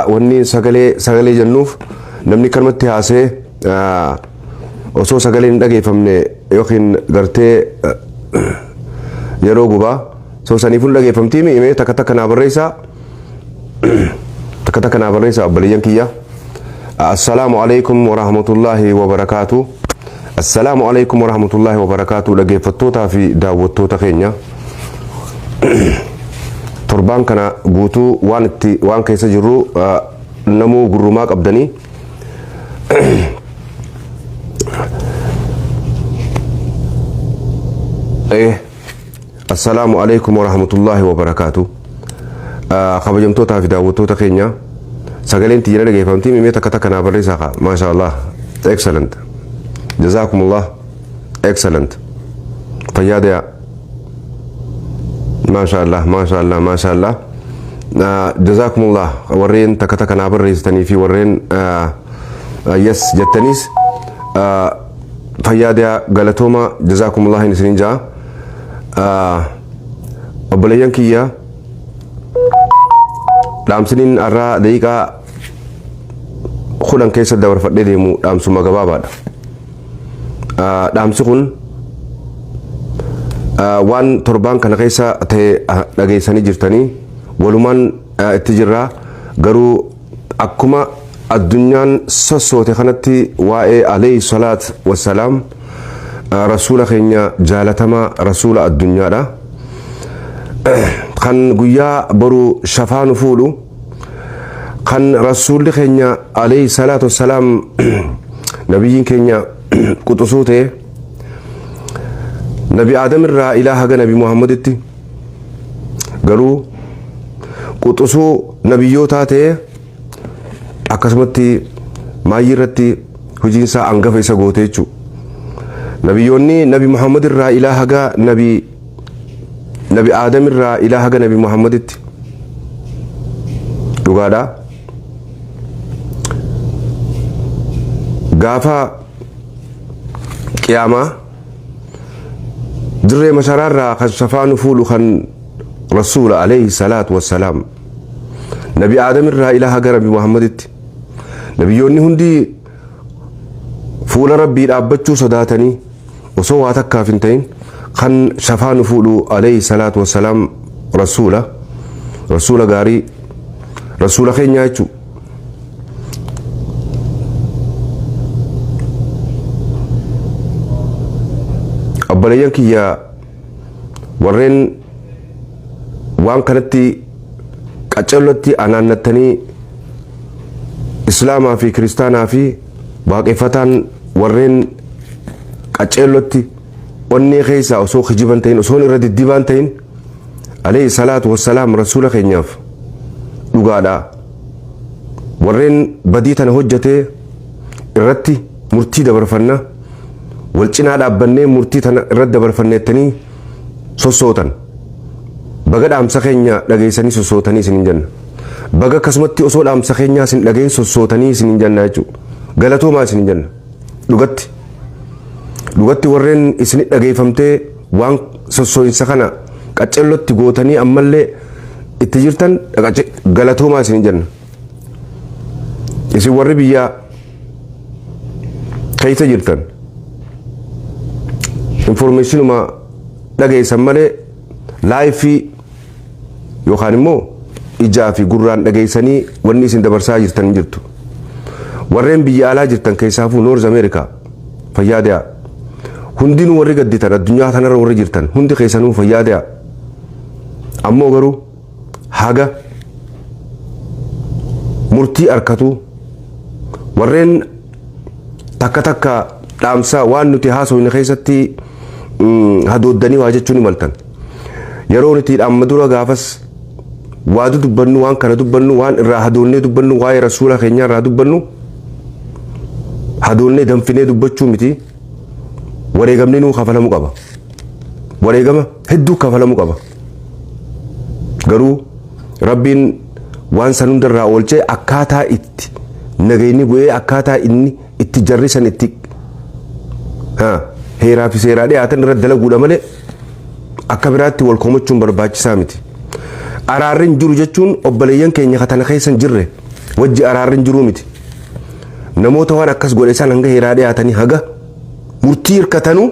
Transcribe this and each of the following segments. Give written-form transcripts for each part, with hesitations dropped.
Wanni sagalee jennuuf namni kanumatti haasee osoo sagalee hin dhageeffamne yookiin gartee yeroo gubaa soo saniifuu hin dhageeffamtii mi'imee takka naa barreessaa obboleeyyan kiyya. Assalaamu alaikum wa rahmatullahi wa barakaatu. Assalaamu alaikum wa rahmatullahi wa barakaatu. Dhaggeeffattootaa fi daawwattoota keenya torbaan kana guutuu waan keessa jirru namuu gurrumaa qabdanii Assalaamu alaikum wa rahmatullahi wa barakaatu. Kabajamtootaa fi daawwattoota keenya sagaleen tiyya dhageeffamtii mi'imee takka naa barreessaa. Masha Allah, excellent, jazakumullah, excellent, fayyaadaya. Masha Allah. Jazakumullah warreen takka naa barreessitanii fi warreen yes jettaniis fayyaadaya galatooma jazakumullah isiniin jaa. Obboleeyyan kiyya dhaamsiniin arraa daqiiqaa 10 keessa dabarfadhee deemu dhaamsuma gabaabaadha. Dhaamsi kun waan torbaan kana keessa ta'e dhageessanii jirtanii walumaan itti jirraa. Garuu akkuma addunyaan sossoote kanatti waa'ee alayhi salaat wassalaam rasuula keenya jaalatamaa rasuula addunyaadha. Kan guyyaa boru shafaa nu fuudhu kan rasuulli keenya alayhi salaatu wassalaam nabiyyiin keenya quxusuu ta'e nabi Aadam irraa ilaa haga nabi Muhammaditti garuu quxusuu nabiyyootaa ta'e akkasumatti maayyii irratti hojiinsaa hangafa isa goote jechuudha. Nabiyyoonni nabi Muhammad irraa ilaa haga nabi Aadam irraa ilaa haga nabi Muhammaditti dhugaadha. Gaafa qiyaamaa dirree masharaarraa kan shafaa nu fuudhu kan rasuula alayhi salaatu wassalaam nabi Aadam irraa ilaa haga nabi Muhammaditti nabiyyoonni hundi fuula rabbii dhaabbachuu sodaatanii osoo waa takkaaf hin ta'in kan shafaa nu fuudhu alayhi salaatu wassalaam rasuula gaarii rasuula keenya jechuudha. Obboleeyyan kiyya warreen waan kanatti qaccallootti anaannattanii islaamaa fi kiristaanaa fi waaqeffataan warreen qaccallootti onnee keessaa osoo kijiban ta'in osoo irra diddibaan ta'in alayhi salaatu wassalaam rasuula keenyaaf dhugaadha. Warreen badii tana hojjetee irratti murtii dabarfanna wal cinaa dhaabbannee murtii tana irratti dabarfanneettanii sossootan baga dhaamsa keenya dhageessanii sossootanii isin hin jenna. Baga akkasumatti osoo dhaamsa keenyaa isin dhageessan sossootanii isin hin jenna jechuudha. Galatoomaa isin hin jenna. Dhugatti warreen isin dhageeffamtee waan sossooyinsa kana qaccallootti gootanii ammallee itti jirtan galatoomaa isin hin jenna. Isin warri biyyaa keessa jirtan informeeshinuma dhageessan malee laayifii yookaan immoo ijaa fi gurraan dhageessanii wanni isin dabarsaa jirtan hin jirtu. Warreen biyya alaa jirtan keessaafuu Noorz Ameerikaa fayyaadaya. Hundinuu warri gadditan addunyaa kanarra warri jirtan hundi keessanuu fayyaadaya. Ammoo garuu haga murtii arkatu warreen takka dhaamsa waan nuti haasofne keessatti hadooddanii waa jechuun imaltan. Yeroo nuti dhaamma dura gaafas waadu dubbannu waan kana dubbannu waan irraa hadoonnee dubbannu waa'ee rasuula keenyaa irraa dubbannu hadoonnee danfinee dubbachuu miti. Wareegamni nuu kafalamuu qaba. Wareegama hedduu kafalamuu qaba. Garuu rabbiin waan san hundarraa oolchee akkaataa itti nagayni bu'ee akkaataa inni itti jarrisan itti heeraa fi seeraa dhiyaatan irratti dalaguudha malee akka biraatti wal komachuun barbaachisaa miti. Araarri jiru jechuun obboleeyyan keenya katana keessa hin jirre wajji araarrin jiruu miti namoota waan akkas godhe san hanga heeraa dhiyaatanii haga murtii hirkatanuu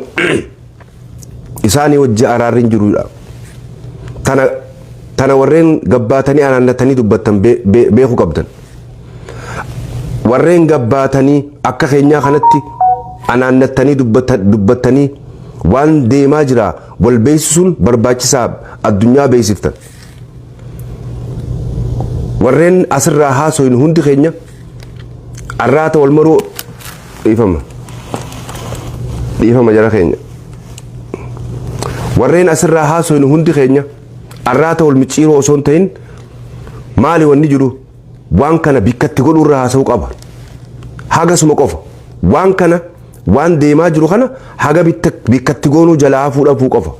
isaanii wajji araarrin jiruudha tana warreen gabbaatanii anaannatanii dubbattan beekuu qabdan warreen gabbaatanii akka keenyaa kanatti anaannatanii dubbattanii waan deemaa jira wal beeksisuun barbaachisaa addunyaa beeksiftan warreen asirraa haasoyin hundi keenya arraata wal maruu dhiifama jara keenya warreen asirraa haasoyin hundi keenya arraata wal micciiroo osoo hin ta'in maali wanni jiru waan kana bikkatti godhuurra haasa'uu qaba hagasuma qofa waan kana waan deemaa jiru kana haga bikkatti goonuu jalaa fuudhafuu qofa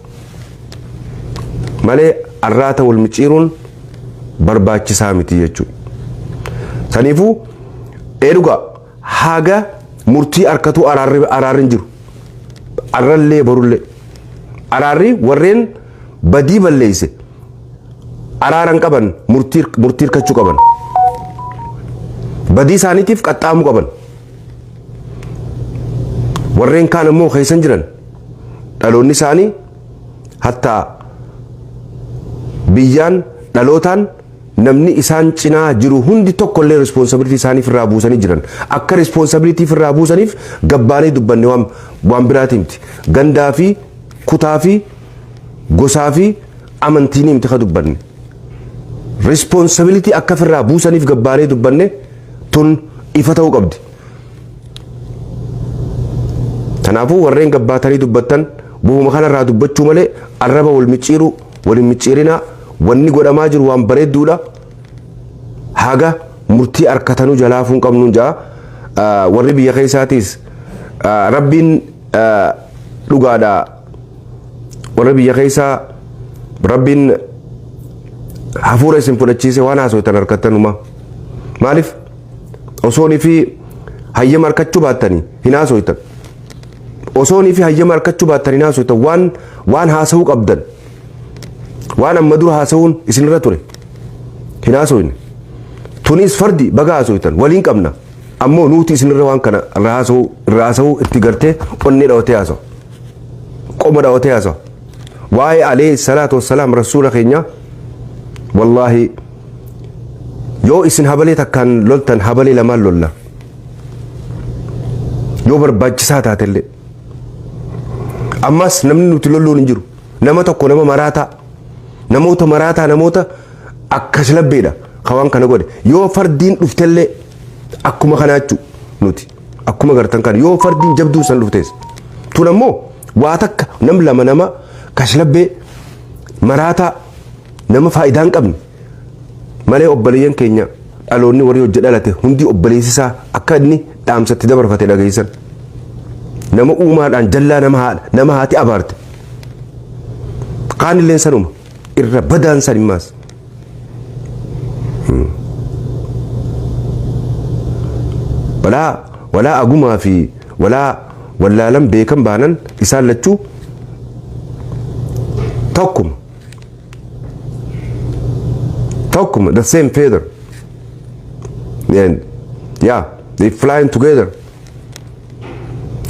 malee arraata wal micciiruun barbaachisaa miti jechuudha. Saniifuu dhugaa haga murtii harkatu araarri jiru arrallee borullee araarri warreen badii balleeyse araaran qaban murtii hirkachuu qaban badii isaaniitiif qaxxaamuu qaban warreen kaan immoo keessan jiran dhaloonni isaanii hatta biyyaan dhalootaan namni isaan cinaa jiru hundi tokkollee responsibility isaaniif irraa buusanii jiran akka responsibility irraa buusaniif gabbaanee dubbanne waan biraati miti gandaa fi kutaa fi gosaa fi amantiin miti ka dubbanne responsibility akka irraa buusaniif gabbaanee dubbanne tun ifa ta'uu qabdi. Kanaafuu warreen gabbaatanii dubbattan bu'uma kanarraa dubbachuu malee arraba wal micciiruu waliin micciirinaa wanni godhamaa jiru waan bareedduudha haga murtii harkatanuu jalaafuun qabnuun jaa warri biyya keessaatiis rabbiin dhugaadha warri biyya keessaa rabbiin hafuura isin fudhachiise waan haasoitan harkattanuma maaliif osoonii fi hayyama harkachuu baattanii hin haasoitan osoonii fi hayyama harkachuu baattanii hin haasoitan waan haasa'uu qabdan waan amma dura haasa'uun isinirra ture hin haasoine tunis fardi baga haasoitan waliin qabna ammoo nuti isinirra waan kana irra haasa'uu itti gartee onnee dhawatee haasa'u qoma dhawatee haasa'u waa'ee alayhi salaatu wassalaam rasuula keenya wallaahi yoo isin habalee takkaan loltan habalee lamaan lolla yoo barbaachisaa taatellee ammas namni nuti lolluun hin jiru nama tokko nama maraataa namoota akkas labbeedha kawaan kana godhe yoo fardiin dhuftellee akkuma kanaachuu nuti akkuma gartan kan yoo fardiin jabduu san dhuftees tun ammoo waa takka nama kashlabbee maraataa nama faayidaa hin qabne malee obboleeyyan keenya dhaloonni warri hojii dhalate hundi obboleessisaa akka inni dhaamsatti dabarfate dhageessan nama uumaadhaan jallaa nama haati abaarte qaanilleen sanuma irra badaan san himmaas walaa agumaa fi walaa wallaalan beekan baanan isaan lachuu tokkuma the same feather and yeah they flying together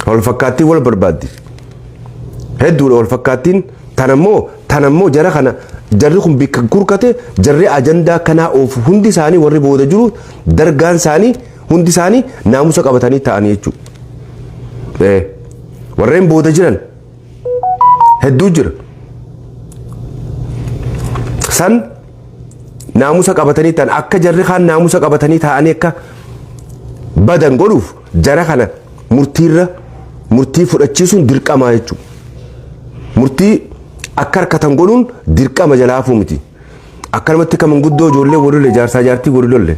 wal fakkaattiin wal barbaaddi hedduudha wal fakkaattiin tanammoo jara kana jarri kun bikka gurkate jarri ajandaa kanaa oofu hundi isaanii warri booda jiru dargaan isaanii hundi isaanii naamusa qabatanii ta'anii jechuudha warreen booda jiran hedduu jira san naamusa qabatanii ta'an akka jarri kaan naamusa qabatanii ta'anii akka badan godhuuf jara kana murtii fudhachiisuun dirqamaa jechuudha murtii akka harkatan godhuun dirqama jalaafuu miti akkanumatti kaman guddoo ijoollee waliin jaarsaa jaartii waliin lolle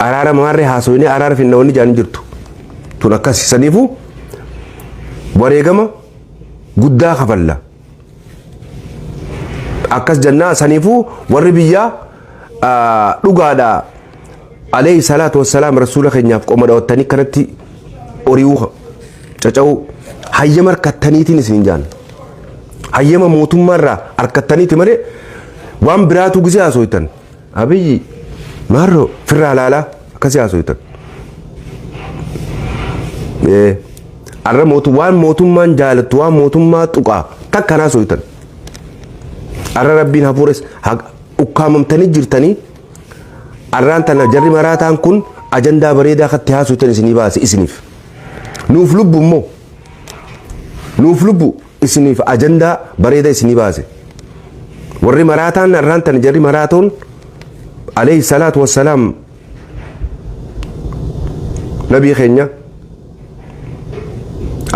araara maarree haasoyinee araara finnaawwan jaan jirtu tun akkas saniifuu wareegama guddaa kafalla akkas jannaa saniifuu warri biyyaa dhugaadha alayhi salaatu wassalaam rasuula keenyaaf qoma dhawattanii kanatti ori'uu caca'uu hayyama harkattaniitiin isin jaan hayyama mootummaarraa harkattaniiti malee waan biraatu gisee haasoytan abiyyi Maarroo firraa laalaa akkasii haasoftan. Arra waan mootummaan jaalattu waan mootummaa tuqaa takkan haasoftan. Arra rabbiin hafuures ukkaamamtanii jirtanii arraan tana jarri maraataan kun ajandaa bareedaa katti haasoftan isinii baase isiniif. Nuuf lubbu immoo nuuf lubbu isiniif ajandaa bareedaa isinii baase. Warri maraataan arraan tana jarri maraatoon عليه الصلاة والسلام نبي خينيا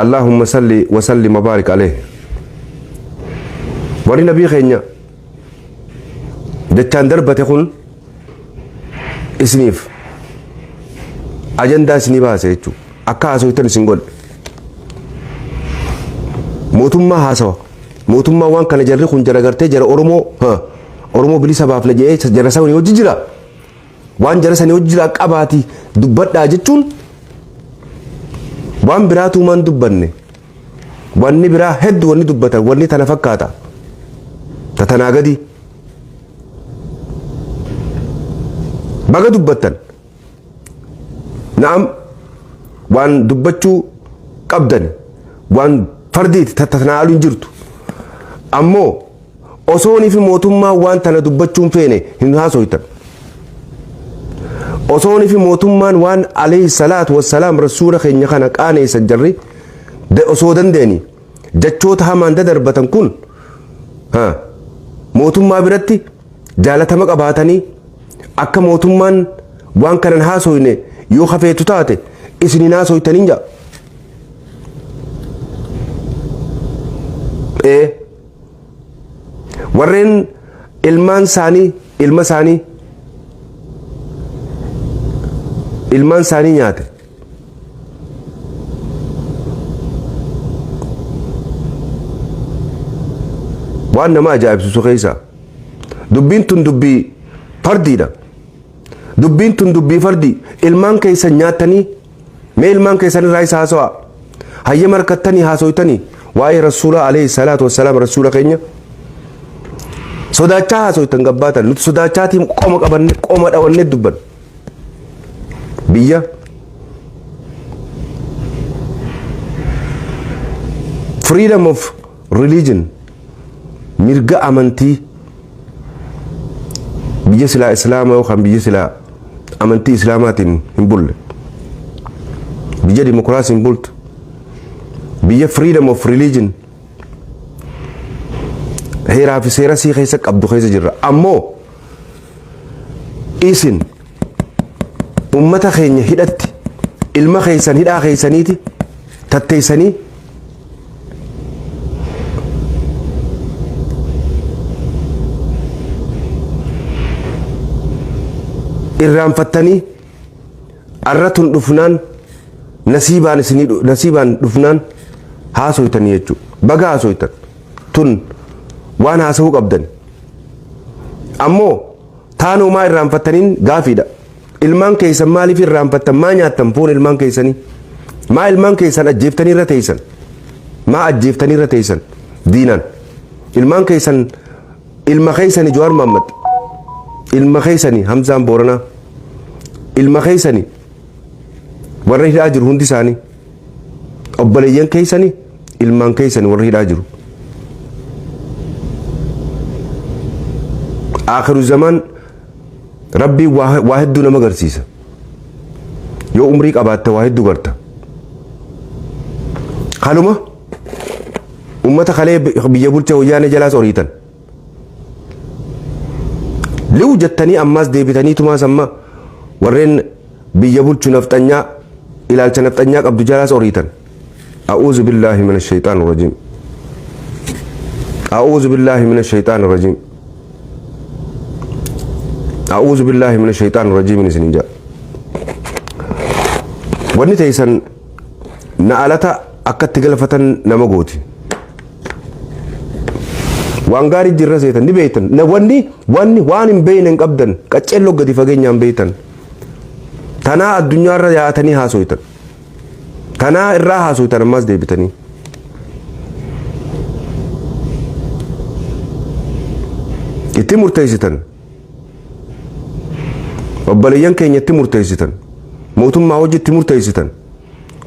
اللهم صل وسلم وبارك عليه وري نبي خينيا دتان دربة يكون اسنيف أجندا سنيبا سيتشو أكاسو يتن سنقول موتما هاسوا موتما وان كان جري خون جرغرتي جر أورمو ها Oromoo bilisa baafna jedhee jara sanii hojii jira. Waan jara sanii hojii jira qabaati dubbadhaa jechuun waan biraatu maan dubbanne. Wanni biraa hedduu wanni dubbatan wanni tana fakkaata. Tatanaa gadi. Baga dubbatan. Naam waan dubbachuu qabdan waan fardiiti tatanaa aluun jirtu. Ammoo osoonii fi mootummaa waan tana dubbachuun feene hin haasoftan. Osoonii fi mootummaan waan alayhi salaatu wassalaam rasuula keenya kana qaaneessan jarri osoo dandeeni jechoota hamaan dadarbatan kun mootummaa biratti jaalatama qabaatanii akka mootummaan waan kanan haasofne yoo hafeetu taate isiniin haasoftan jaa. Warreen ilmaan isaanii nyaate waan nama ajaa'ibsiisu keessa dubbiin tun dubbii fardiidha. Dubbiin tun dubbii fardii ilmaan keessan nyaatanii mee ilmaan keessan irraa isa haasawaa hayyama harkattanii haasofitanii waa'ee rasuula alayhi salaatu wassalaam rasuula keenya sodaachaa haasoftan gabbaatan nuti sodaachaatiin qoma qabanne qoma dhawannee dubban biyya freedom of religion mirga amantii biyya silaa islaama yookaan biyya silaa amantii islaamaatiin hin bulle biyya dimokiraasii hin bultu biyya freedom of religion heeraa fi seera sii keessa qabdu keessa jirra. Ammoo isin ummata keenya hidhatti ilma keessan hidhaa keessaniiti tatteessanii irraanfattanii arratun dhufnaan nasiibaan dhufnaan haasoftan jechuudha. Baga haasoftan tun waan haasawuu qabdan. Ammoo taanoo maa irraanfattaniin gaafiidha. Ilmaan keessan maaliif irraanfattan maa nyaattan foon ilmaan keessanii maa ilmaan keessan ajjeeftanii irra teessan maa ajjeeftanii irra teessan diinaan ilmaan keessan ilma keessanii Jawaar Mohammad ilma keessanii Hamzaan Booranaa ilma keessanii warra hidhaa jiru hundi isaanii obboleeyyan keessanii ilmaan keessanii warra hidhaa jiru. Akhiru zaman Rabbi waa hedduu nama agarsiisa. Yoo umrii qabaatte waa hedduu garta. Kanuma ummata kalee biyya bulcha wayyaanee jalaas horiitan. Liu jettanii ammaas deebitanii tumaas amma warreen biyya bulchu nafxanyaa ilaalcha nafxanyaa qabdu jalaas horiitan. A'uuzu billaahi mina shayxaani rajiim. A'uuzu billaahi mina shayxaani rajiim. أعوذ بالله من الشيطان الرجيم من سنجا وني تيسن نعلتا أكت تقلفة نمغوتي وانغاري جرسيتا نبيتن نواني وان بينن قبدن كتشلو قدي فقين يام بيتن تنا الدنيا رياتني هاسويتن تنا الرا هاسويتن ماز دي بتني يتي مرتيستن obboleeyyan keenyatti murteessitan mootummaa hojiitti murteessitan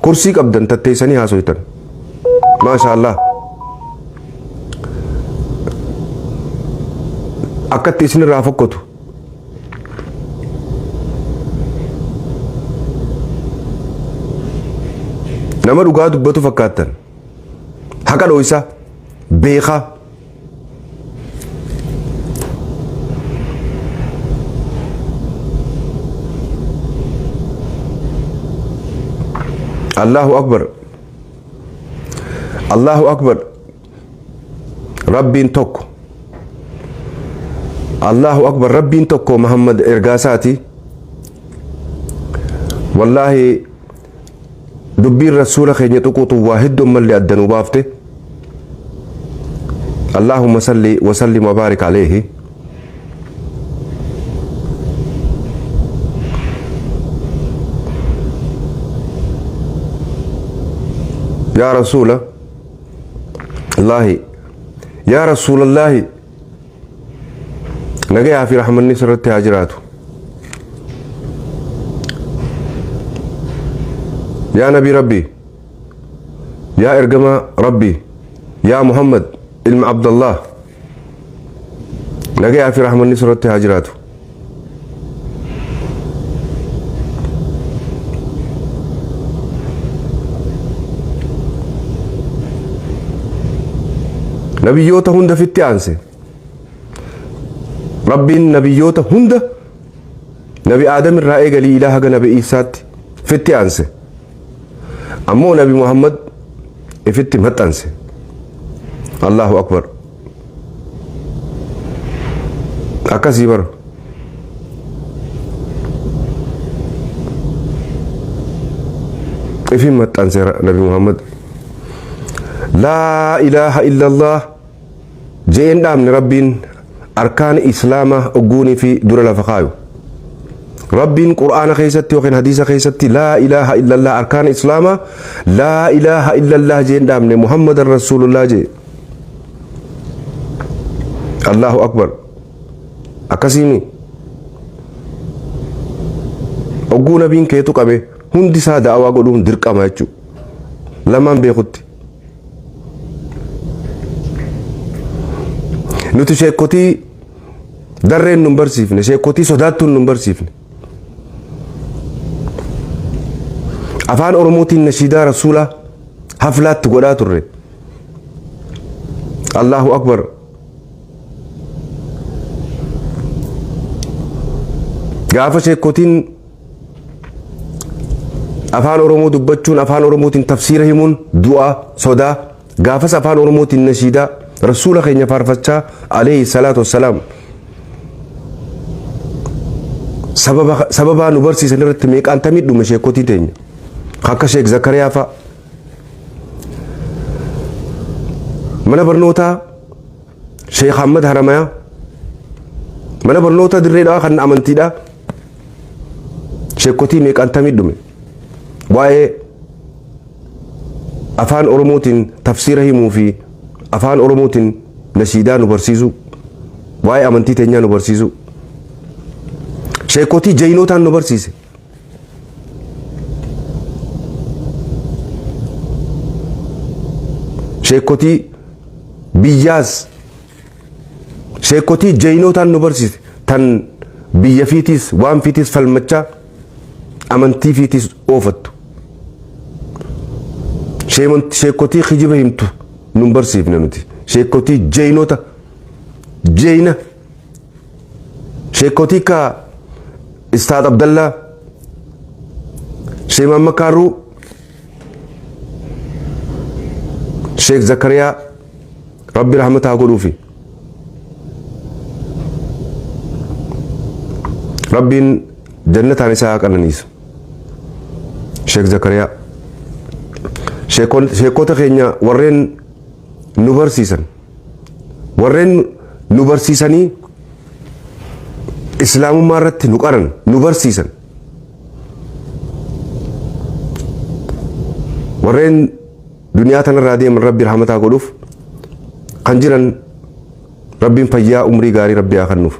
kursii qabdan tatteessanii haasoytan maasha Allah akkatti isin irraa fokkatu nama dhugaa dubbatu fakkaattan haqa dhoysa beekaa Allahu akbar Allahu akbar Rabbiin tokko Allahu akbar Rabbiin tokko Muhammad ergaasaati wallahi dubbiin rasuula keenya tuquutu waa hedduu mallee addanuu baafte Allahumma salli wa sallim wa baarik alayhi يا رسول الله يا رسول الله نجيها في رحمة النسرة هاجراته يا نبي ربي يا إرجما ربي يا محمد علم عبد الله نجيها في رحمة النسرة هاجراته نبيوتا هند في التيانسي ربي نبيوتا هند نبي آدم الرائق لي إله نبي إيسات في التيانسي أمو نبي محمد في التمهتانسي الله أكبر أكاسي بر في متانسي نبي محمد لا إله إلا الله جين دام ربين أركان إسلام أقوني في دور الفقايو ربين قرآن خيستي وخين حديث خيستي لا إله إلا الله أركان إسلام لا إله إلا الله جين دام محمد رسول الله جي الله أكبر أكسيني أقونا بين كيتو كبه هندي سادة أواقلون درك أما يجو لمن بيخوتي nuti sheekotii darreen nun barsiifne sheekotii sodaattuun nun barsiifne afaan oromootiin nashiidaa rasuulaa haflaatti godhaa turre Allahu akbar gaafa sheekotiin afaan oromoo dubbachuun afaan oromootiin tafsiira himuun du'a sodaa gaafas afaan oromootiin nashiidaa رسول خينا فارفتشا عليه الصلاة والسلام سببا نبرسي سنرت ميك أنت ميدو مشي كوتي تين خاكا شيخ زكريا فا منا برنوتا شيخ محمد هرمايا منا برنوتا دريدا خن أمنتي دا شيخ كوتي ميك أنت ميدو مي واي أفان أرموتين تفسيره موفي afaan oromootiin nashiidaa nu barsiisu waa'ee amantii teenyaa nu barsiisu sheekotii jayinootaan nu barsiise sheekotii biyyaas sheekotii jayinootaan nu barsiise tan biyya fiitiis waan fiitiis falmachaa amantii fiitiis oofattu sheekotii kijiba himtu nun barsiifne nuti sheekotii jayinoota jayina sheekotii ka istaad abdallaa sheekh Muhammad Kaaruu sheekh Zakariyaa rabbi rahmataa godhuufi rabbiin jannataan isaa qananiisu sheekh Zakariyaa sheekota keenya warreen nu barsiisan warreen nu barsiisanii islaamummaa irratti nu qaran nu barsiisan warreen duniyaa tanarraa deeman rabbi rahmataa godhuuf kan jiran rabbiin fayyaa umrii gaarii rabbi haa kennuuf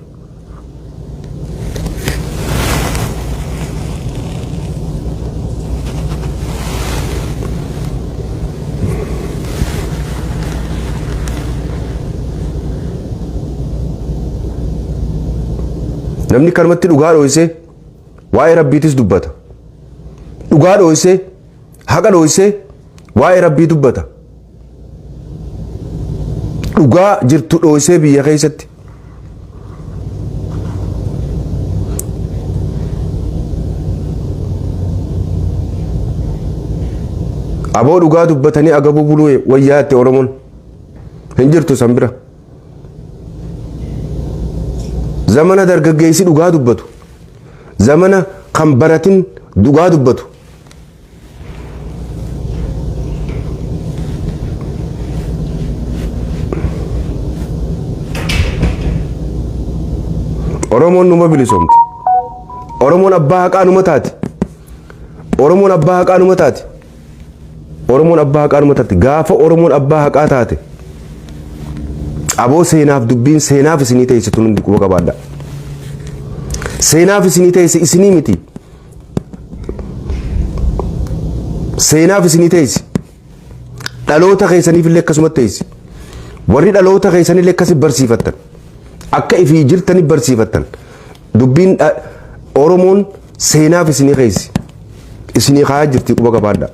namni kanumatti dhugaa dho'isee waa'ee rabbiitis dubbata. Dhugaa dho'isee haqa dho'isee waa'ee rabbii dubbata. Dhugaa jirtu dho'isee biyya keessatti. Aboo dhugaa dubbatanii agabuu buluu wayyaa itti Oromoon hin jirtu san bira. Zamana dargaggeessi dhugaa dubbatu. Zamana kan baratin dhugaa dubbatu. Oromoon numa bilisoomti. Oromoon abbaa haqaa numa taati. Oromoon abbaa haqaa numa taati. Oromoon abbaa haqaa numa taati. Gaafa Oromoon abbaa haqaa taate aboo seenaaf dubbiin seenaaf isinii teessitu nuti quba qabaadha. Seenaaf isinii teessi isinii miti. Seenaaf isinii teessi. Dhaloota keessaniif illee akkasuma teessi. Warri dhaloota keessanii illee akkasi barsiifattan. Akka ifii jirtani barsiifattan. Dubbiin Oromoon seenaaf isinii keessi. Isinii kaa jirti quba qabaadha.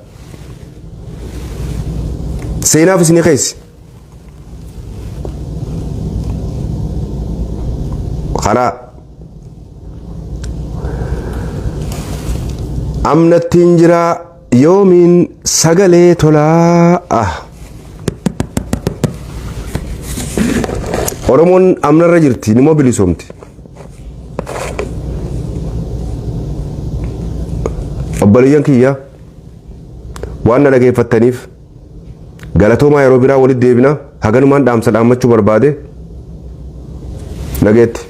Seenaaf isinii keessi. Karaa amnattiin jiraa yoomiin sagalee tolaa. Oromoon amnarra jirti nima bilisoomti. Obboleeyyan kiyya waan na dhageeffattaniif galatoomaa yeroo biraa walitti deebina. Haganumaan dhaamsa dhaammachuu barbaade nageetti.